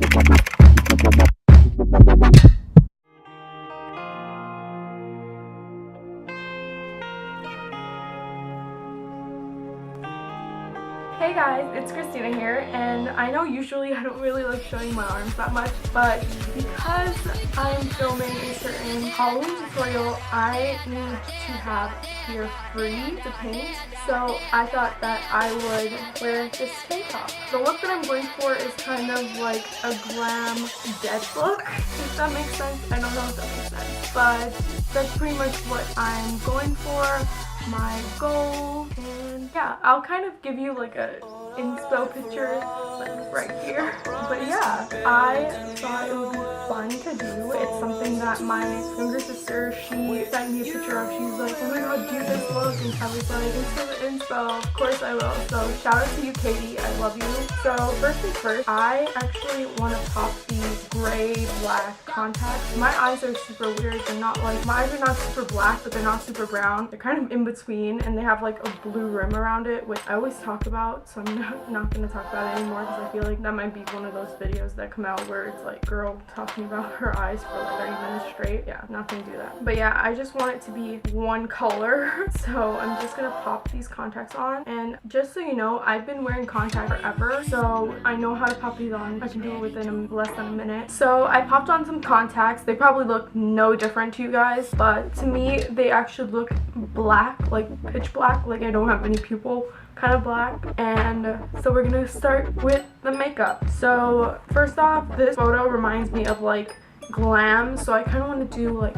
Hey guys, it's Kristina here, and I know usually I don't really like showing my arms that much, but because I'm filming a certain Halloween tutorial, I need to have hair free to paint, so I thought that I would wear this tank top. The look that I'm going for is kind of like a glam dead look, if that makes sense. I don't know if that makes sense, but that's pretty much what I'm going for. My goal, and yeah, I'll kind of give you like a inspo picture like right here, but yeah, I thought it would be fun to do. It's something that my younger sister, she sent me a picture of. She's like, oh my god, do this look, and I was like, inspo, of course I will. So shout out to you, Katie, I love you. So first things first, I actually want to pop these gray black contacts. My eyes are super weird. They're not like, my eyes are not super black, but they're not super brown. They're kind of in between, and they have like a blue rim around it, which I always talk about, so I'm not going to talk about it anymore because I feel like that might be one of those videos that come out where it's like girl talking about her eyes for like 30 minutes straight. Yeah, not going to do that. But yeah, I just want it to be one color, so I'm just going to pop these contacts on. And just so you know, I've been wearing contacts forever, so I know how to pop these on. I can do it within less than a minute. So I popped on some contacts. They probably look no different to you guys, but to me they actually look black, like pitch black, like I don't have any pupil, kind of black. And so we're gonna start with the makeup. So first off, this photo reminds me of like Glam, so I kind of want to do like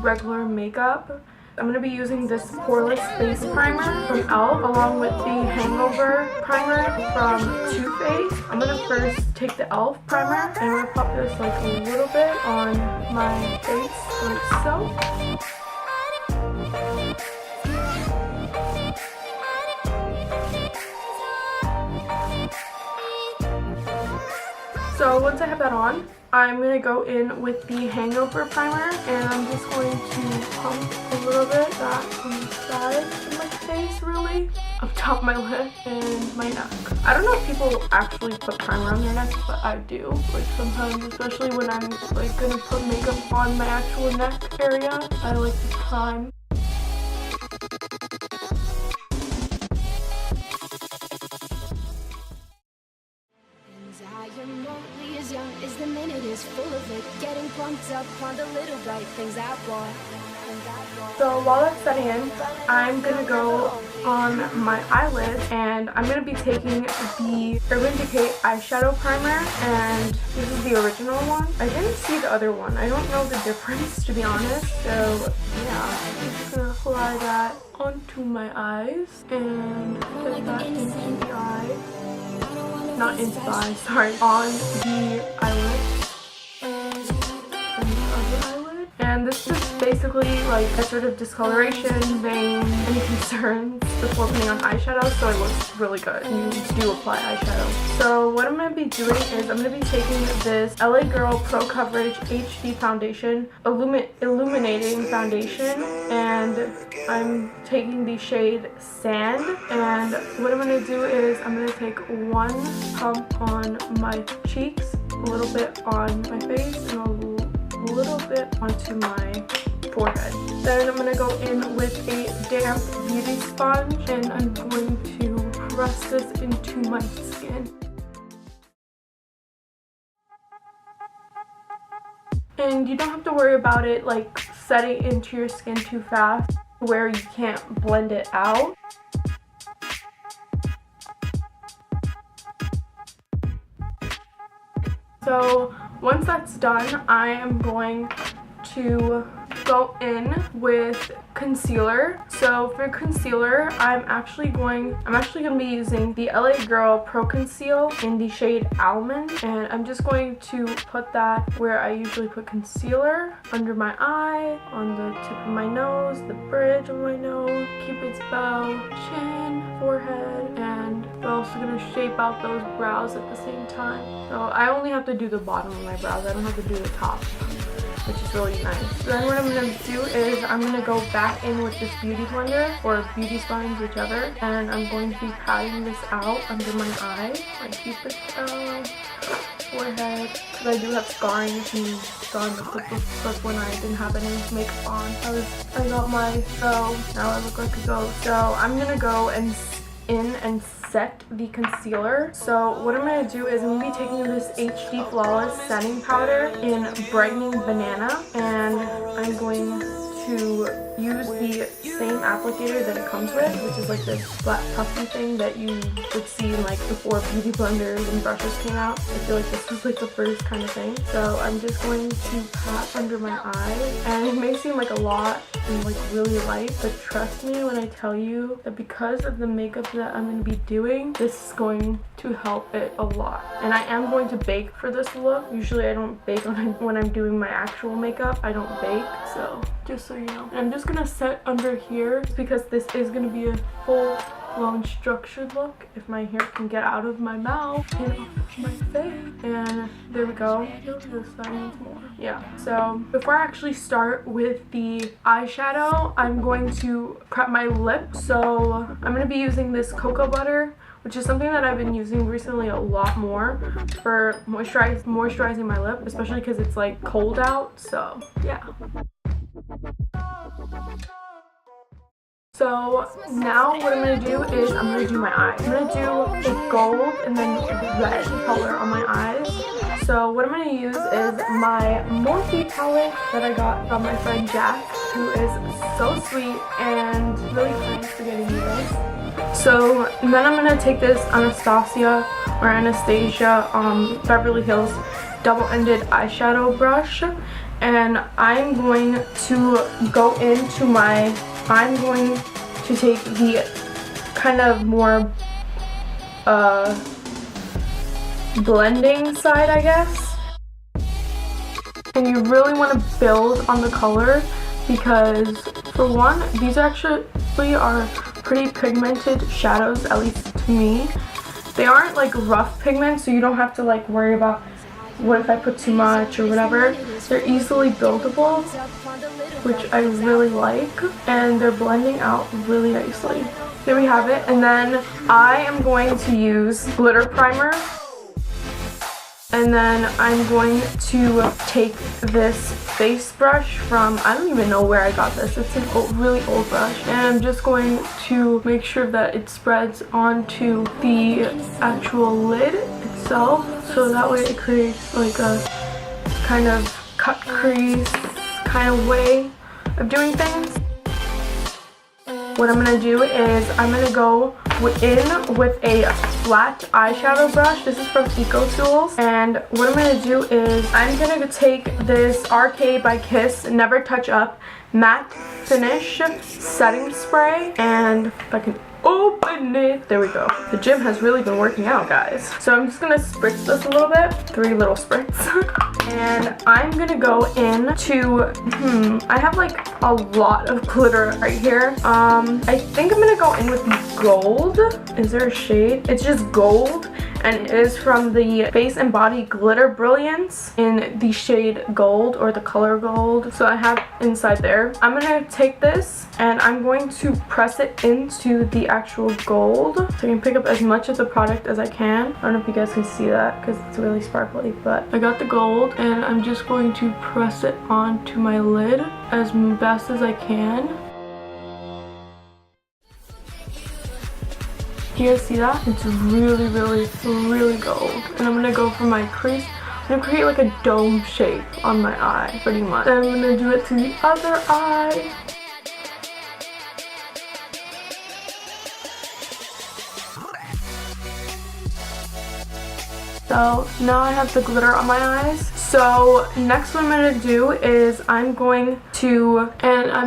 regular makeup. I'm going to be using this poreless face primer from e.l.f. along with the hangover primer from Too Faced. I'm going to first take the e.l.f. primer and I'm going to pop this like a little bit on my face like so. So once I have that on, I'm going to go in with the hangover primer, and I'm just going to pump a little bit that on the side of my face, really, up top of my lip and my neck. I don't know if people actually put primer on their neck, but I do. Like sometimes, especially when I'm like going to put makeup on my actual neck area, I like to prime. Is the minute is full of it, getting pumped up on the little bright things I want. So while that's setting in, I'm gonna go on my eyelid, and I'm gonna be taking the Urban Decay eyeshadow primer, and this is the original one. I didn't see the other one. I don't know the difference, to be honest. So yeah, I'm just gonna apply that onto my eyes and put that into the eye. Not into the eye, sorry, on the eyelid and the other eyelid. And this is basically like a sort of discoloration, vein, any concerns before putting on eyeshadow, so it looks really good. You do apply eyeshadow. So what I'm going to be doing is I'm going to be taking this LA Girl Pro Coverage HD Foundation, Illuminating Foundation, and I'm taking the shade Sand, and what I'm going to do is I'm going to take one pump on my cheeks, a little bit on my face, and a little bit onto my forehead. Then I'm going to go in with a damp beauty sponge, and I'm going to press this into my skin. And you don't have to worry about it like setting into your skin too fast where you can't blend it out. So once that's done, I am going to go in with concealer. So for concealer, I'm actually going to be using the LA Girl Pro Conceal in the shade Almond, and I'm just going to put that where I usually put concealer, under my eye, on the tip of my nose, the bridge of my nose, Cupid's bow, chin, forehead, and we're also going to shape out those brows at the same time. So I only have to do the bottom of my brows, I don't have to do the top, which is really nice. So then what I'm going to do is I'm going to go back in with this beauty blender or beauty sponge, whichever, and I'm going to be patting this out under my eye, my Cupid's bow, forehead because I do have scarring. If you saw in the clip when I didn't have any makeup on. I got my fro. Now I look like a ghost. So I'm gonna go and set the concealer. So what I'm going to do is I'm going to be taking this HD Flawless setting powder in Brightening Banana, and I'm going to use the same applicator that it comes with, which is like this flat puffy thing that you would see in like before beauty blenders and brushes came out. I feel like this was like the first kind of thing. So I'm just going to pat under my eye, and it may seem like a lot and like really light, but trust me when I tell you that because of the makeup that I'm going to be doing, this is going to help it a lot. And I am going to bake for this look. Usually I don't bake when I'm doing my actual makeup. I don't bake, so just so you know. And I'm just gonna set under here because this is gonna be a full-blown structured look if my hair can get out of my mouth and off my face. And there we go. This side needs more. Yeah. So before I actually start with the eyeshadow, I'm going to prep my lips. So I'm gonna be using this cocoa butter, which is something that I've been using recently a lot more for moisturizing my lip, especially because it's like cold out. So yeah. So now what I'm going to do is I'm going to do my eyes. I'm going to do a gold and then red color on my eyes. So what I'm going to use is my Morphe palette that I got from my friend Jack, who is so sweet and really kind for getting me this. So then I'm going to take this Anastasia Beverly Hills double-ended eyeshadow brush, and I'm going to go into I'm going to take the kind of more blending side, I guess. And you really want to build on the color because, for one, these actually are pretty pigmented shadows, at least to me. They aren't like rough pigments, so you don't have to like worry about what if I put too much or whatever. They're easily buildable, which I really like, and they're blending out really nicely. There we have it. And then I am going to use glitter primer, and then I'm going to take this face brush from, I don't even know where I got this. It's an really old brush, and I'm just going to make sure that it spreads onto the actual lid itself, so that way it creates like a kind of cut crease kind of way of doing things. What I'm going to do is I'm going to go in with a flat eyeshadow brush. This is from Eco Tools, and what I'm going to do is I'm going to take this RK by Kiss Never Touch Up matte finish setting spray, and if I can open it, there we go. The gym has really been working out, guys. So I'm just gonna spritz this a little bit, 3 little spritz. And I'm gonna go into, I have like a lot of glitter right here. I think I'm gonna go in with gold. Is there a shade? It's just gold, and it is from the Face and Body Glitter Brilliance in the shade gold, or the color gold. So I have inside there. I'm gonna take this and I'm going to press it into the actual gold so I can pick up as much of the product as I can. I don't know if you guys can see that because it's really sparkly, but I got the gold and I'm just going to press it onto my lid as best as I can. You guys see that? It's really, really, really gold. And I'm gonna go for my crease. I'm gonna create like a dome shape on my eye, pretty much. Then I'm gonna do it to the other eye. So now I have the glitter on my eyes. So next what I'm going to do is I'm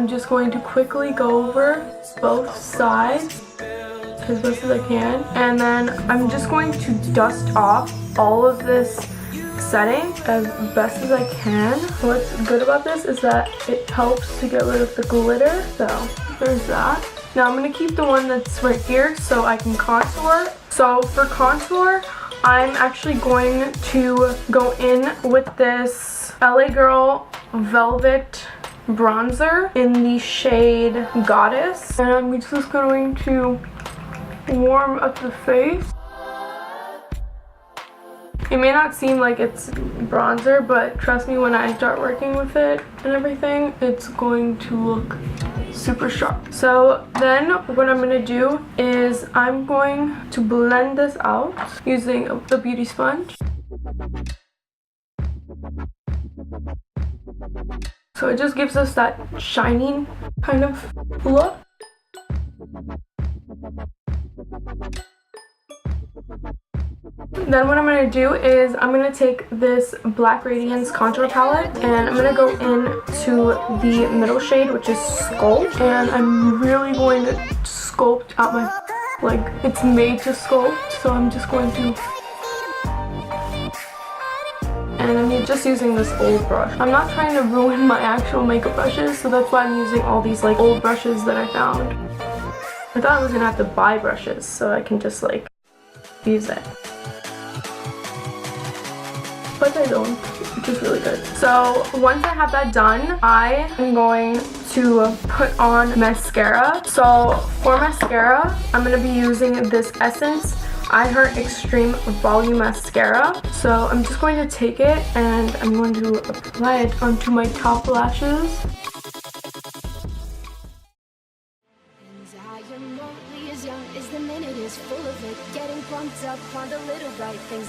just going to quickly go over both sides as best as I can. And then I'm just going to dust off all of this setting as best as I can. What's good about this is that it helps to get rid of the glitter. So there's that. Now I'm going to keep the one that's right here so I can contour. So for contour, I'm actually going to go in with this LA Girl Velvet bronzer in the shade Goddess. And I'm just going to warm up the face. It may not seem like it's bronzer, but trust me, when I start working with it and everything, it's going to look super sharp. So then what I'm going to do is I'm going to blend this out using the beauty sponge. So it just gives us that shining kind of look. Then what I'm going to do is I'm going to take this Black Radiance contour palette and I'm going to go into the middle shade, which is Sculpt, and I'm really going to sculpt out my, like, it's made to sculpt, so I'm just going to, and I'm just using this old brush. I'm not trying to ruin my actual makeup brushes, so that's why I'm using all these like old brushes that I found. I thought I was going to have to buy brushes so I can just like use it. But I don't, which is really good. So once I have that done, I am going to put on mascara. So for mascara, I'm going to be using this Essence I Heart Extreme Volume Mascara. So I'm just going to take it and I'm going to apply it onto my top lashes.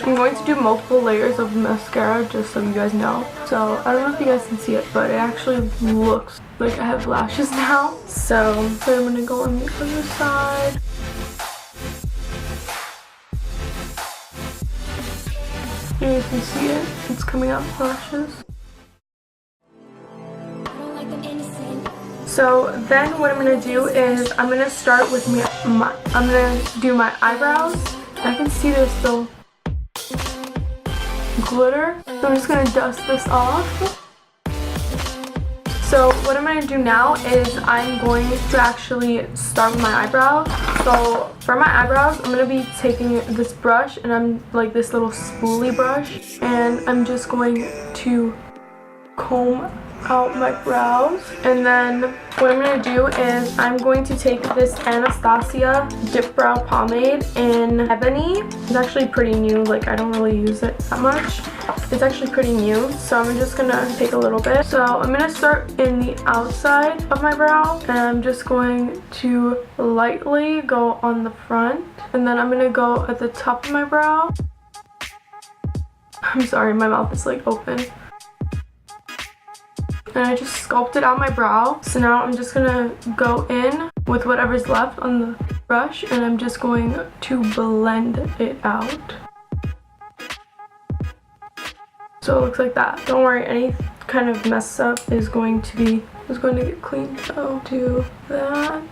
I'm going to do multiple layers of mascara just so you guys know. So I don't know if you guys can see it, but it actually looks like I have lashes now. So I'm going to go on the other side. Here you can see it. It's coming out lashes. So then what I'm going to do is I'm going to start with I'm going to do my eyebrows. I can see there's still glitter, so I'm just going to dust this off. So what I'm going to do now is I'm going to actually start with my eyebrows. So for my eyebrows, I'm going to be taking this brush, and I'm like this little spoolie brush, and I'm just going to comb out my brows. And then what I'm going to do is I'm going to take this Anastasia Dip Brow Pomade in Ebony. It's actually pretty new, like I don't really use it that much. It's actually pretty new, so I'm just going to take a little bit. So I'm going to start in the outside of my brow, and I'm just going to lightly go on the front, and then I'm going to go at the top of my brow. I'm sorry, my mouth is like open. And I just sculpted out my brow. So now I'm just gonna go in with whatever's left on the brush, and I'm just going to blend it out. So it looks like that. Don't worry, any kind of mess up is going to get clean. So do that.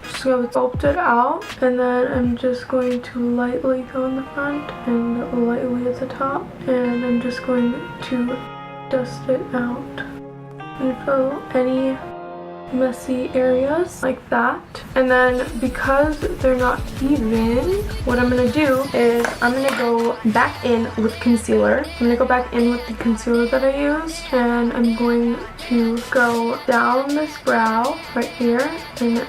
Just gonna sculpt it out, and then I'm just going to lightly go in the front and lightly at the top, and I'm just going to dust it out and fill any messy areas like that. And then because they're not even, what I'm gonna do is I'm gonna go back in with concealer. I'm gonna go back in with the concealer that I used, and I'm going to go down this brow right here and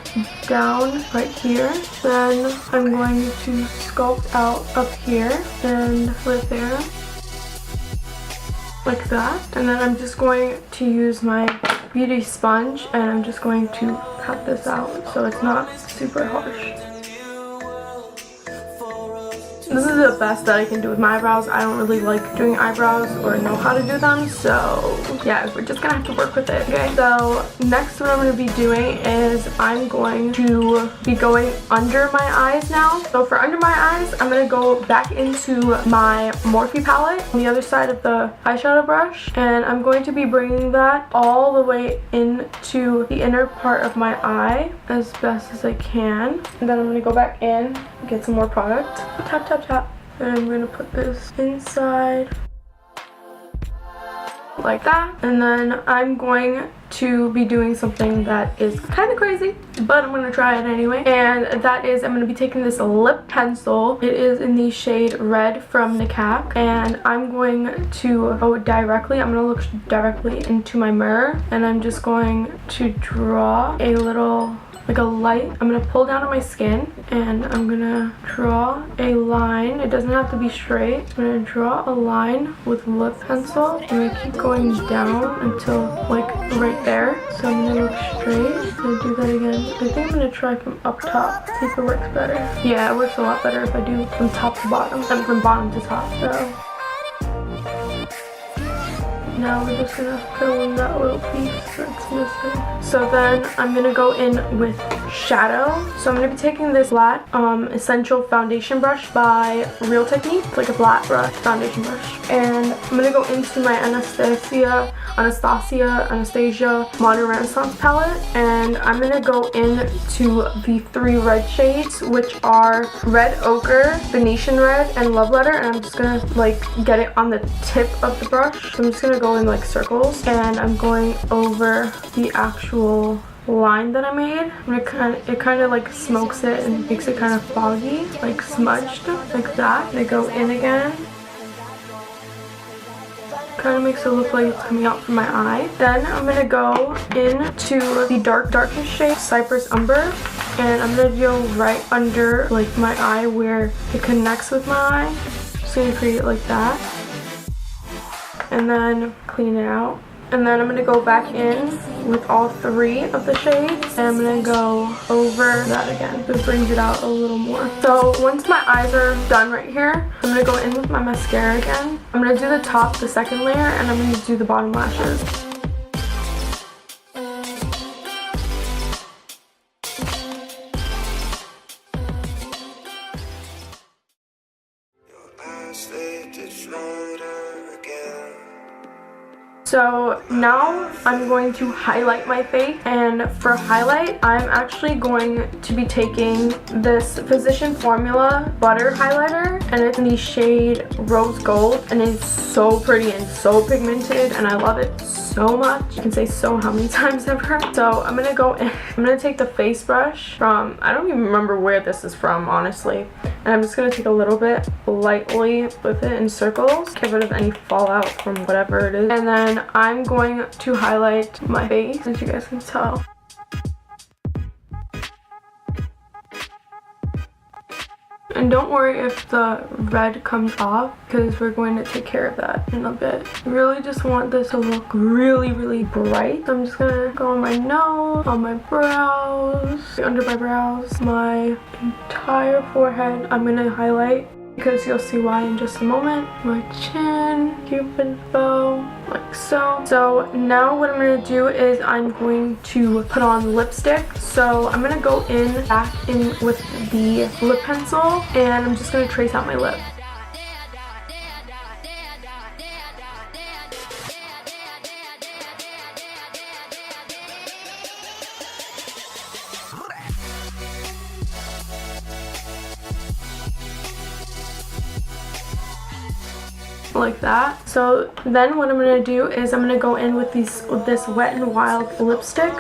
down right here. Then I'm going to sculpt out up here and right there, like that. And then I'm just going to use my beauty sponge, and I'm just going to pat this out so it's not super harsh. This is the best that I can do with my eyebrows. I don't really like doing eyebrows or know how to do them, so yeah, we're just gonna have to work with it, okay? So next what I'm gonna be doing is I'm going to be going under my eyes now. So for under my eyes, I'm gonna go back into my Morphe palette on the other side of the eyeshadow brush, and I'm going to be bringing that all the way into the inner part of my eye as best as I can. And then I'm gonna go back in, get some more product, tap tap tap, and I'm gonna put this inside like that. And then I'm going to be doing something that is kind of crazy, but I'm gonna try it anyway, and that is I'm gonna be taking this lip pencil. It is in the shade Red from DECAY, and I'm going to go directly, I'm gonna look directly into my mirror, and I'm just going to draw a little like a light. I'm gonna pull down on my skin and I'm gonna draw a line. It doesn't have to be straight. I'm gonna draw a line with lip pencil. I'm gonna keep going down until like right there. So I'm gonna look straight. I'm gonna do that again. I think I'm gonna try from up top, see if it works better. Yeah, it works a lot better if I do from top to bottom than from bottom to top. So now we're just gonna fill in that little piece that's missing. So then I'm gonna go in with shadow. So I'm gonna be taking this flat Essential Foundation Brush by Real Technique. It's like a flat brush, foundation brush. And I'm gonna go into my Anastasia Modern Renaissance palette. And I'm gonna go into the 3 red shades, which are Red Ochre, Venetian Red, and Love Letter. And I'm just gonna like get it on the tip of the brush. So I'm just gonna go in like circles, and I'm going over the actual line that I made. It kind of like smokes it and makes it kind of foggy, like smudged, like that. And I go in again. Kind of makes it look like it's coming out from my eye. Then I'm gonna go into the darkest shade, Cypress Umber, and I'm gonna go right under like my eye where it connects with my eye. Just gonna create it like that, and then clean it out. And then I'm going to go back in with all 3 of the shades, and I'm going to go over that again. It brings it out a little more. So once my eyes are done right here, I'm going to go in with my mascara again. I'm going to do the top, the second layer, and I'm going to do the bottom lashes. So now I'm going to highlight my face, and for highlight I'm actually going to be taking this Physician Formula Butter Highlighter, and it's in the shade Rose Gold, and it's so pretty and so pigmented, and I love it so much. I can say so how many times ever. So I'm gonna go in, I'm gonna take the face brush from, I don't even remember where this is from honestly, and I'm just gonna take a little bit lightly with it in circles, get rid of any fallout from whatever it is, and then I'm going to highlight my face, as you guys can tell. And don't worry if the red comes off, because we're going to take care of that in a bit. I really just want this to look really, really bright. So I'm just gonna go on my nose, on my brows, under my brows, my entire forehead. I'm gonna highlight, because you'll see why in just a moment. My chin, cupid's bow, like so. So now what I'm going to do is I'm going to put on lipstick. So I'm going to go back in with the lip pencil, and I'm just going to trace out my lip. Like that. So then what I'm going to do is I'm going to go in with this Wet n Wild lipstick.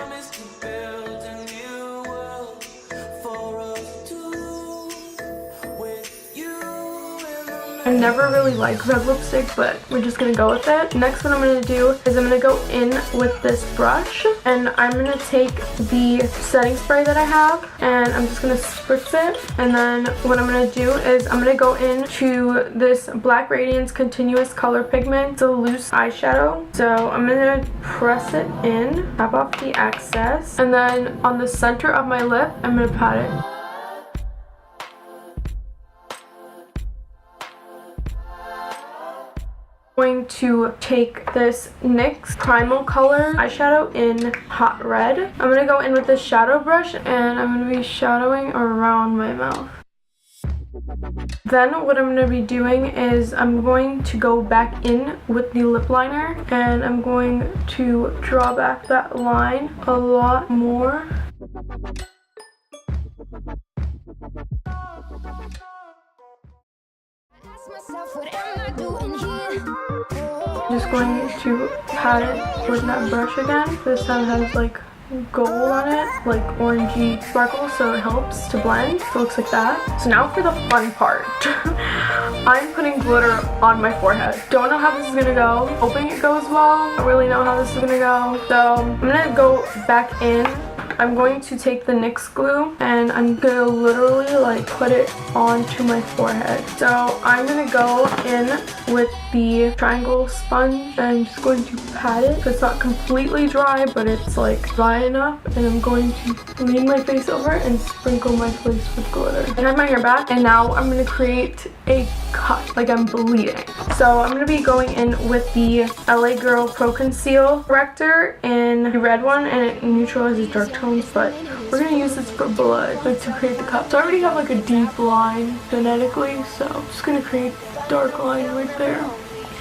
I never really liked red lipstick, but we're just gonna go with it. Next, what I'm gonna do is I'm gonna go in with this brush, and I'm gonna take the setting spray that I have, and I'm just gonna spritz it. And then what I'm gonna do is I'm gonna go into this Black Radiance Continuous Color Pigment. It's a loose eyeshadow. So I'm gonna press it in, tap off the excess, and then on the center of my lip, I'm gonna pat it. Going to take this NYX Primal Color eyeshadow in Hot Red. I'm going to go in with this shadow brush, and I'm going to be shadowing around my mouth. Then what I'm going to be doing is I'm going to go back in with the lip liner, and I'm going to draw back that line a lot more. Just going to pat it with that brush again. This time has like gold on it, like orangey sparkles, so it helps to blend. So it looks like that. So now for the fun part. I'm putting glitter on my forehead. Don't know how this is gonna go. Hoping it goes well. Don't really know how this is gonna go. So I'm gonna go back in I'm going to take the NYX glue and I'm gonna literally like put it onto my forehead. So I'm gonna go in with the triangle sponge and I'm just going to pat it. It's not completely dry, but it's like dry enough, and I'm going to lean my face over and sprinkle my face with glitter. I have my hair back and now I'm gonna create a cut, like I'm bleeding. So I'm gonna be going in with the LA Girl Pro Conceal corrector in the red one, and it neutralizes dark tones, but we're gonna use this for blood, like to create the cut. So I already have like a deep line genetically, so I'm just gonna create a dark line right there.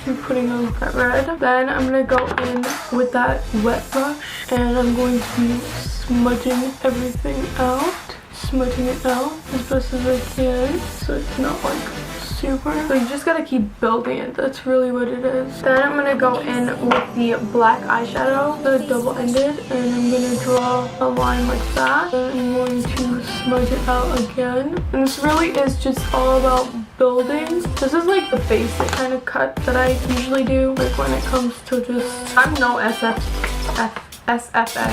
Keep putting on that red. Then I'm gonna go in with that wet brush and I'm going to be smudging everything out. Smudging it out as best as I can so it's not like super. So you just gotta keep building it. That's really what it is. Then I'm gonna go in with the black eyeshadow, the double-ended, and I'm gonna draw a line like that. And I'm going to smudge it out again. And this really is just all about building. This is like the basic kind of cut that I usually do, like when it comes to just, I'm no SFX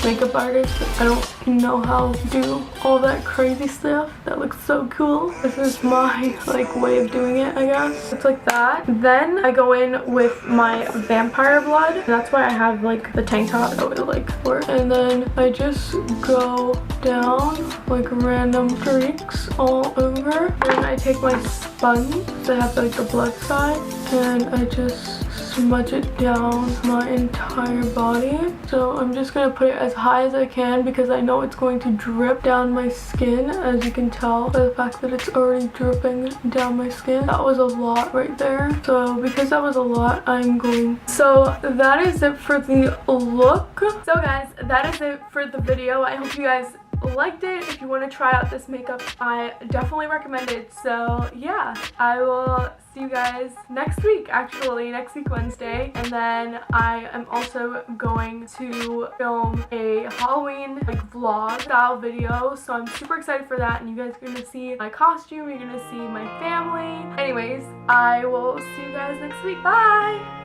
makeup artist. I don't know how to do all that crazy stuff. That looks so cool. This is my like way of doing it, I guess. It's like that. Then I go in with my vampire blood, and that's why I have like the tank top that would like work. And then I just go down like random streaks all over. And I take my sponge, so I have like the blood side, and I just smudge it down my entire body. So I'm just gonna put it as high as I can because I know it's going to drip down my skin, as you can tell by the fact that it's already dripping down my skin. That was a lot right there. So because that was a lot, I'm going. So that is it for the look. So guys, that is it for the video. I hope you guys liked it. If you want to try out this makeup, I definitely recommend it. So yeah, I will see you guys next week, actually next week Wednesday, and then I am also going to film a Halloween like vlog style video, so I'm super excited for that. And you guys are gonna see my costume, you're gonna see my family. Anyways, I will see you guys next week. Bye.